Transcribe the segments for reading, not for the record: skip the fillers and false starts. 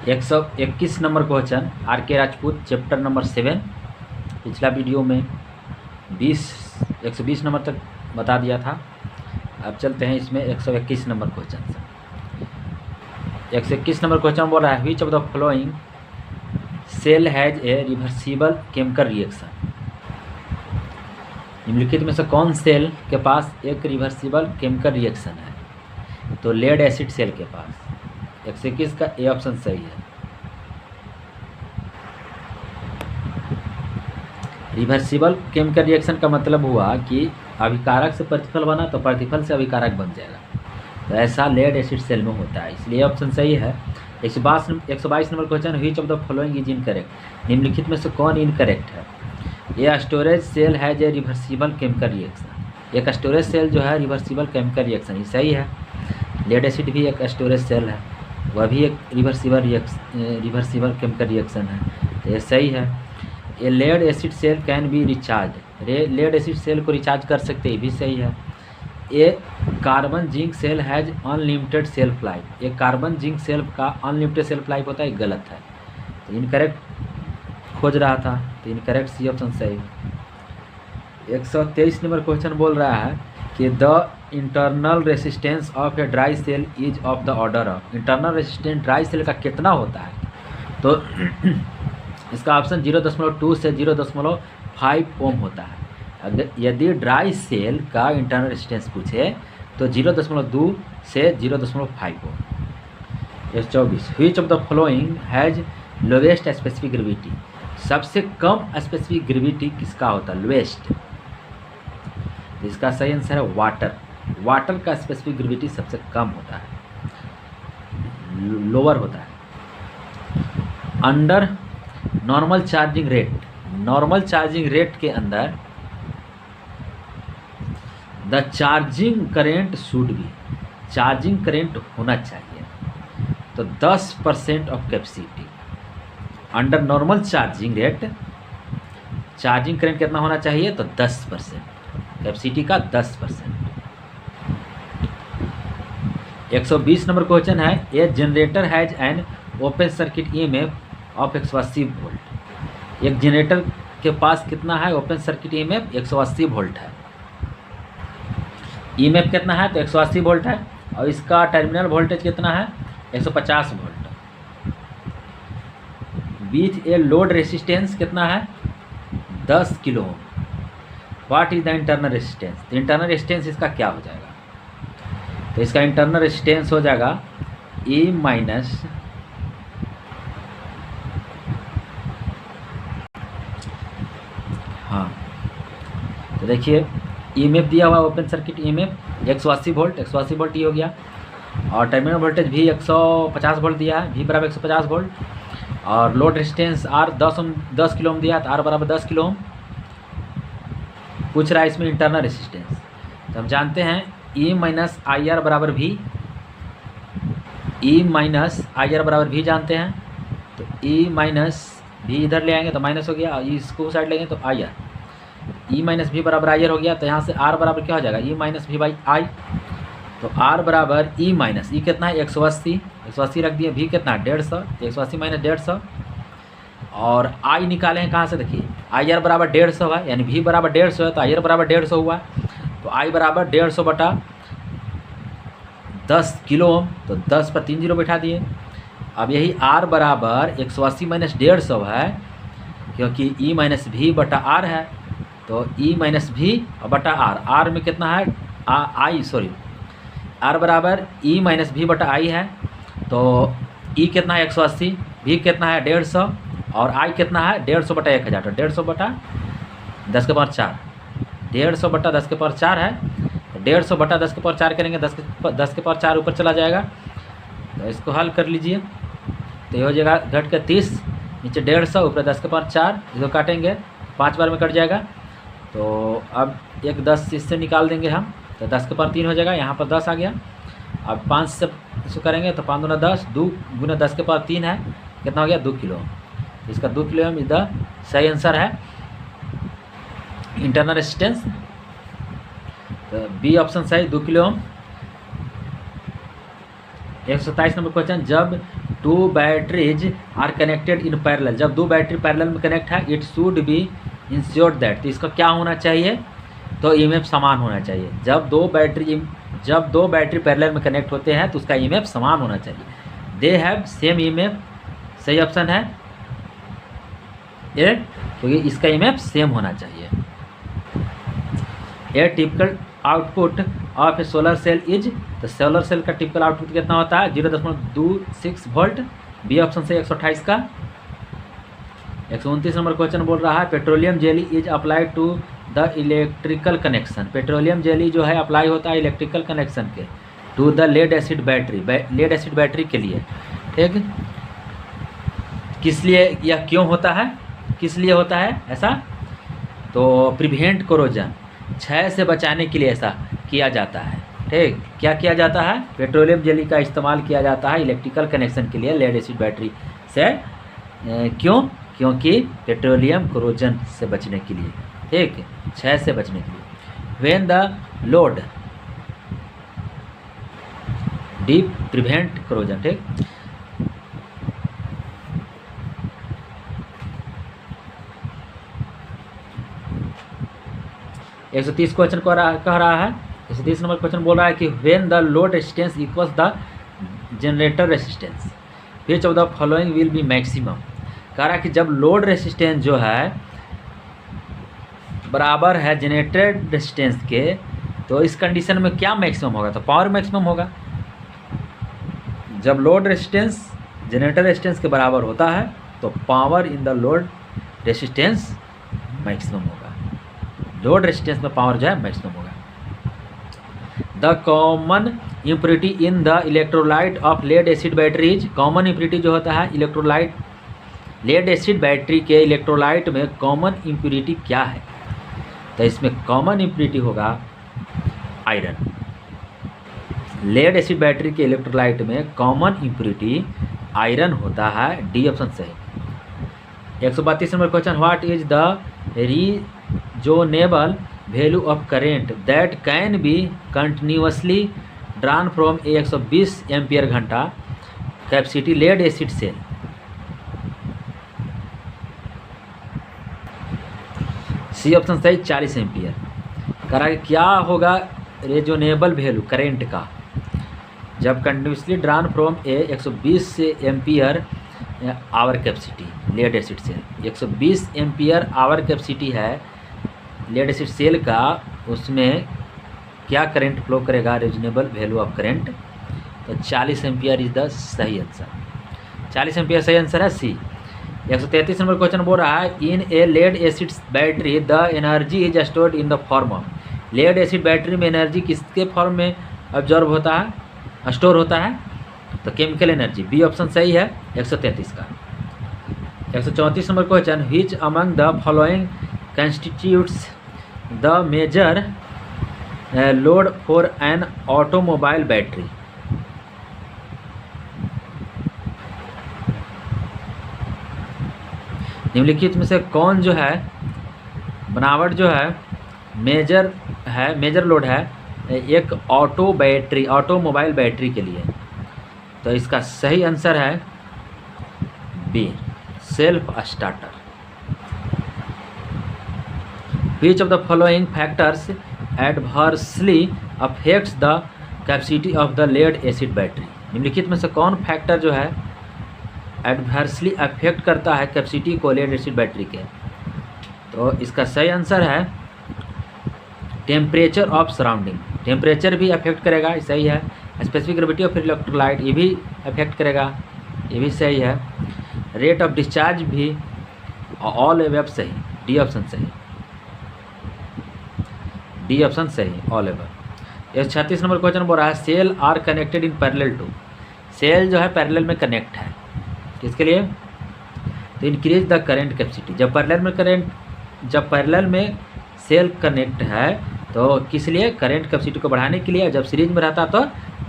121 number question are के Rajput chapter number 7। पिछला video में 120 नंबर तक बता दिया था। अब चलते हैं इसमें 121 नंबर क्वेश्चन से। 121 नंबर क्वेश्चन बोल रहा है which of the following cell has a reversible chemical reaction. निम्नलिखित में से कौन सेल के पास एक रिवर्सिबल केमिकल रिएक्शन है? तो लेड एसिड सेल के पास। 121 का ए ऑप्शन सही है। रिवर्सिबल केमिकल रिएक्शन का मतलब हुआ कि अभिकारक से प्रतिफल बना तो प्रतिफल से अभिकारक बन जाएगा, तो ऐसा लेड एसिड सेल में होता है, इसलिए ऑप्शन सही है। 122 number question which of the following is incorrect. निम्नलिखित में से कौन इनकरेक्ट है? ये storage cell has a reversible chemical reaction. एक स्टोरेज सेल जो है रिवर्सिबल केमिकल रिएक्शन, ये सही है। लेड एसिड भी एक स्टोरेज सेल है, वह भी एक रिवर्सिबल केमिकल रिएक्शन है, तो ये सही है। ये lead acid cell can be recharge, lead acid cell को रिचार्ज कर सकते हैं, भी सही है। ये carbon zinc cell has unlimited self life. ये कार्बन जिंक सेल का अनलिमिटेड सेल्फ लाइफ होता है, गलत है, तो इनकरेक्ट खोज रहा था, तो इनकरेक्ट सी ऑप्शन सही। 123 नंबर क्वेश्चन बोल रहा है कि the internal resistance of a dry cell is of the order of. Internal resistance dry cell का कितना होता है? तो इसका ऑप्शन 0.2 से 0.5 ओम होता है। अगर यदि ड्राई सेल का इंटरनल रेसिस्टेंस पूछे तो 0.2 से 0.5 ओम। 24 which of the following has lowest specific gravity. सबसे कम स्पेसिफिक ग्रेविटी किसका होता है? लोवेस्ट। इसका सही आंसर है वाटर। वाटर का स्पेसिफिक ग्रेविटी सबसे कम होता है, लोअर होता है। Under normal charging rate, normal charging rate के अंदर the charging current should be, charging current होना चाहिए तो 10% of capacity. Under normal charging rate charging current कितना होना चाहिए? तो 10%, कैपेसिटी का 10%। 120 नंबर क्वेश्चन है a generator has an open circuit EMF of 180 volt. एक जनरेटर के पास कितना है ओपन सर्किट ईएमएफ? 180 वोल्ट है। ईएमएफ कितना है? तो 180 वोल्ट है, और इसका टर्मिनल वोल्टेज कितना है? 150 volt. With a load resistance कितना है? 10 kilo ohm. What is the internal resistance? तो इंटरनल रेसिस्टेंस इसका क्या हो जाएगा? तो इसका इंटरनल रेसिस्टेंस हो जाएगा E माइनस तो देखिए ईएमएफ दिया हुआ open circuit EMF 180 volt, 180 volt ये हो गया, और टर्मिनल वोल्टेज भी 150 वोल्ट दिया है, V बराबर 150 वोल्ट, और load resistance R 10 kilo ohm दिया है, तो R बराबर 10 किलो ओम। पूछ रहा है इसमें इंटरनल रेजिस्टेंस, तो हम जानते हैं E माइनस आई आर बराबर V, E minus I R बराबर V जानते हैं, तो E माइनस V इधर ले आएंगे तो माइनस हो गया, और इसको साइड लेंगे तो I R, E minus V बराबर आई आर हो गया, तो यहाँ से R बराबर क्या हो जाएगा? E minus V by I, तो R बराबर E माइनस E कितना है? 180 रख दिए, V कितना है? 150, 180 माइनस 150, और I निकाले हैं कहाँ से? देखिए आई आर बराबर 150 है, यानी V बराबर 150 है, तो आई आर बराबर 150 हुआ, तो I बराबर 150 बटा 10 किलो ओम, तो 10 पर 3 जीरो बैठा दिए। अब यही R बराबर 180 माइनस 150 है, क्योंकि E माइनस V बटा R है, तो E माइनस V बटा R, R में कितना है? R बराबर E माइनस V बटा I है, तो E कितना है? 180, V कितना है? 150, और I कितना है? 150 बटा 1000, तो 150 बटा 10 के पावर 4, 150 बटा 10 के पावर 4 है, तो 150 बटा 10 के पावर 4 करेंगे, 10 के पावर 4 ऊपर चला जाएगा, तो इसको हल कर लीजिए, तो ये हो जाएगा घट के 30, नीचे 150, ऊपर 10 के पावर 4, इसको काटेंगे 5 बार में कट जाएगा, तो अब एक 10 इससे निकाल देंगे हम, तो 10 के पावर 3 हो जाएगा, यहाँ पर 10 आ गया। अब 5 से इसको करेंगे तो 5 दूना 10, 2 गुना 10 के पावर 3 है, कितना हो गया? 2 किलो। इसका 2 किलो ओम इधर सही आंसर है इंटरनल रेजिस्टेंस, तो बी ऑप्शन सही 2 किलो ओम। 127 नंबर क्वेश्चन जब two batteries are connected in parallel, जब दो बैटरी पैरेलल में कनेक्ट है, it should be ensured that, तो इसका क्या होना चाहिए, तो ईएमएफ समान होना चाहिए। जब दो बैटरी पैरेलल में कनेक्ट होते हैं तो उसका ईएमएफ समान होना चाहिए। दे हैव सेम ईएमएफ, सही ऑप्शन है ए, क्योंकि इसका ईएमएफ सेम होना चाहिए। A typical output of a solar cell is, तो सोलर सेल का टिपिकल आउटपुट कितना होता है, 0.26 वोल्ट। बी ऑप्शन से 128 का। 129 नंबर क्वेश्चन बोल रहा है petroleum jelly is applied to the electrical connection, petroleum jelly जो है अप्लाई होता है इलेक्ट्रिकल कनेक्शन के, to the lead acid battery, lead acid battery के लिए, ठीक। किस लिए या क्यों होता है, किस लिए होता है ऐसा, तो प्रिवेंट कोरोजन, क्षय से बचाने के लिए ऐसा किया जाता है, ठीक। क्या किया जाता है, पेट्रोलियम जेली का इस्तेमाल किया जाता है इलेक्ट्रिकल कनेक्शन के लिए लेड एसिड बैटरी से, क्यों, क्योंकि पेट्रोलियम कोरोजन से बचने के लिए, ठीक, क्षय से बचने के लिए। When the load deep prevent corrosion, ठीक। एक 130 क्वेश्चन कह रहा है, 130 नंबर क्वेश्चन बोल रहा है कि when the load resistance equals the generator resistance which of the following will be maximum, कह रहा है कि जब लोड रेजिस्टेंस जो है बराबर है जनरेटर रेजिस्टेंस के, तो इस कंडीशन में क्या मैक्सिमम होगा, तो पावर मैक्सिमम होगा। जब लोड रेजिस्टेंस जनरेटर रेजिस्टेंस के बराबर होता है तो power in the load resistance maximum होगा, लोड रेजिस्टेंस में पावर जो है मैक्सिमम होगा। The common impurity in the electrolyte of lead acid battery is, common impurity जो होता है इलेक्ट्रोलाइट लेड एसिड बैटरी के इलेक्ट्रोलाइट में कॉमन इम्प्योरिटी क्या है, तो इसमें कॉमन इम्प्योरिटी होगा आयरन। लेड एसिड बैटरी के इलेक्ट्रोलाइट में कॉमन इम्प्योरिटी आयरन होता है, डी ऑप्शन सही। 132 number question, what is the reasonable value of current that can be continuously drawn from a 120 ampere घंटा capacity lead acid cell, C option सही 40 ampere. करा क्या होगा रेजोनेबल वैल्यू करेंट का, जब कंटिन्यूसली ड्रान फ्रॉम ए 120 से ampere hour capacity lead acid cell, 120 ampere hour capacity है lead acid cell का, उसमें क्या करंट फ्लो करेगा, रीजनेबल वैल्यू ऑफ करंट, तो 40 एम्पियर इज द सही आंसर, 40 एम्पियर सही आंसर है सी। 133 नंबर क्वेश्चन बोल रहा है in a lead acid battery the energy is stored in the form of, lead acid battery में energy किसके फॉर्म में ऑब्जर्व होता है, स्टोर होता है, तो केमिकल एनर्जी, बी ऑप्शन सही है 133 का। 134 number question, which among the following constitutes the major load for an automobile battery, निम्नलिखित में से कौन जो है बनावट जो है मेजर लोड है एक ऑटोमोबाइल बैटरी के लिए, तो इसका सही आंसर है B self starter. Which of the following factors adversely affects the capacity of the lead acid battery, निम्नलिखित में से कौन फैक्टर जो है एडवर्सली अफेक्ट करता है कैपेसिटी को लेड एसिड बैटरी के, तो इसका सही आंसर है टेम्परेचर ऑफ सराउंडिंग, टेम्परेचर भी अफेक्ट करेगा, सही है। स्पेसिफिक ग्रेविटी ऑफ इलेक्ट्रोलाइट ये भी अफेक्ट करेगा, ये भी सही है। रेट ऑफ डिस्चार्ज भी, ऑल एबव सही, डी ऑप्शन सही, डी ऑप्शन सही ऑल एबव। 36 नंबर क्वेश्चन बोल रहा है cell are connected in parallel to, cell जो है पैरेलल में कनेक्ट है किसके लिए, तो इंक्रीज द करंट कैपेसिटी, जब पैरेलल में सेल कनेक्ट है तो किस लिए, करंट कैपेसिटी को बढ़ाने के लिए, जब सीरीज में रहता तो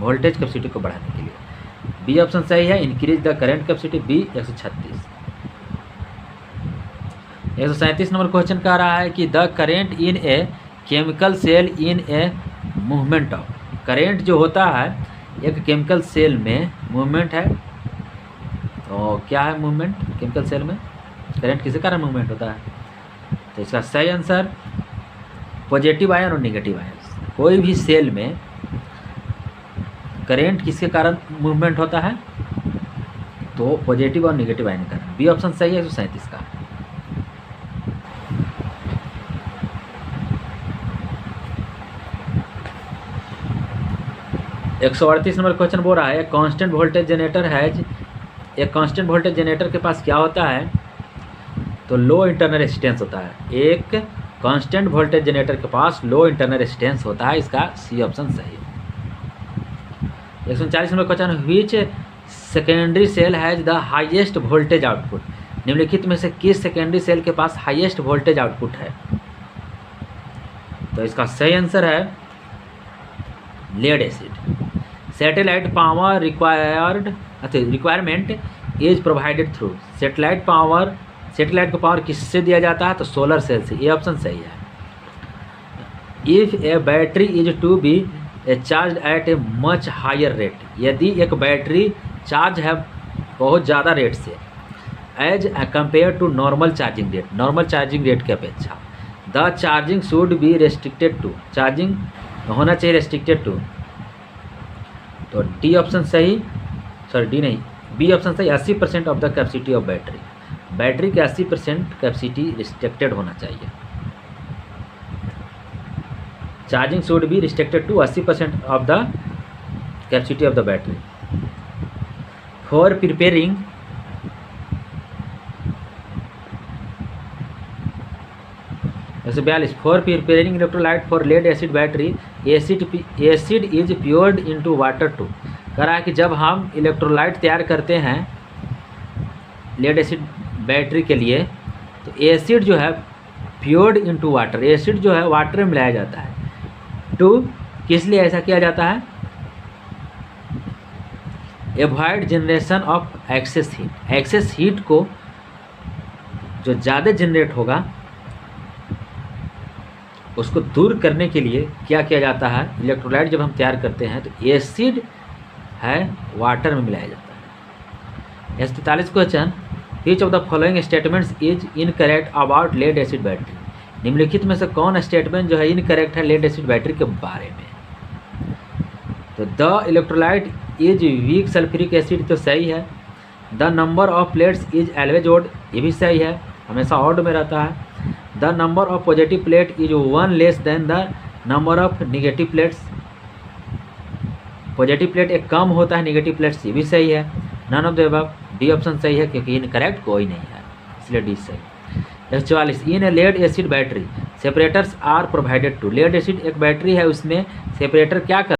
वोल्टेज कैपेसिटी को बढ़ाने के लिए, बी ऑप्शन सही है increase the current capacity, B 136। 137 number question कह रहा है कि the current in a chemical cell in a movement of, current जो होता है एक केमिकल सेल में मूवमेंट है तो क्या है मूवमेंट केमिकल सेल में, करंट किसी कारण मूवमेंट होता है। तो इसका सही आंसर पॉजिटिव आयन और नेगेटिव आयन। कोई भी सेल में करंट किसके कारण मूवमेंट होता है, तो पॉजिटिव और नेगेटिव आयन का। बी ऑप्शन सही है 137 का। एक 138 नंबर क्वेश्चन बोल रहा है कांस्टेंट वोल्टेज जनरेटर है। एक कांस्टेंट वोल्टेज जनरेटर के पास क्या होता है, तो लो इंटरनल रेजिस्टेंस होता है। एक कांस्टेंट वोल्टेज जनरेटर के पास लो इंटरनल रेजिस्टेंस होता है। इसका सी ऑप्शन सही है। 140 number question, which secondary cell has the highest voltage output. निम्नलिखित में से किस सेकेंडरी सेल के पास हाईएस्ट वोल्टेज आउटपुट है, तो इसका सही आंसर है lead acid. Satellite power requirement is provided through. Satellite को पावर किससे दिया जाता है, तो सोलर सेल से। ये ऑप्शन सही है। If a battery is to be charge at a much higher rate. यदि एक बैटरी चार्ज है बहुत ज़्यादा रेट से, as compare to normal charging rate की अपेक्षा, the charging should be restricted to. Charging होना चाहिए रेस्ट्रिक्टेड टू। तो डी ऑप्शन सही, सॉरी डी नहीं, बी ऑप्शन सही। 80% of the capacity of battery के 80% कैपेसिटी रिस्ट्रिक्टेड होना चाहिए। Charging should be restricted to 80% of the capacity of the battery. For preparing जैसे 42, for preparing electrolyte for lead acid battery, acid is poured into water to. कह रहा है कि जब हम इलेक्ट्रोलाइट तैयार करते हैं लेड एसिड बैटरी के लिए, तो एसिड जो है प्योर्ड इनटू वाटर, एसिड जो है वाटर में मिलाया जाता है। टू किस लिए ऐसा किया जाता है, avoid generation of excess heat. Excess heat को जो ज़्यादा जनरेट होगा उसको दूर करने के लिए क्या किया जाता है, इलेक्ट्रोलाइट जब हम तैयार करते हैं तो एसिड है वाटर में मिलाया जाता है। 43 question, which of the following statements is incorrect about lead acid battery. निम्नलिखित में से कौन स्टेटमेंट जो है इनकरेक्ट है लेड एसिड बैटरी के बारे में, तो the electrolyte is weak sulphuric acid तो सही है। The number of plates is always odd, ये भी सही है, हमेशा ऑड में रहता है। The number of positive plate is 1 less than the number of negative plates, positive plate एक कम होता है निगेटिव प्लेट से, भी सही है। None of the above, D option सही है क्योंकि इनकरेक्ट कोई नहीं है, इसलिए डी सही। 144, in a lead acid battery separators are provided to. Lead acid एक बैटरी है, उसमें सेपरेटर क्या कर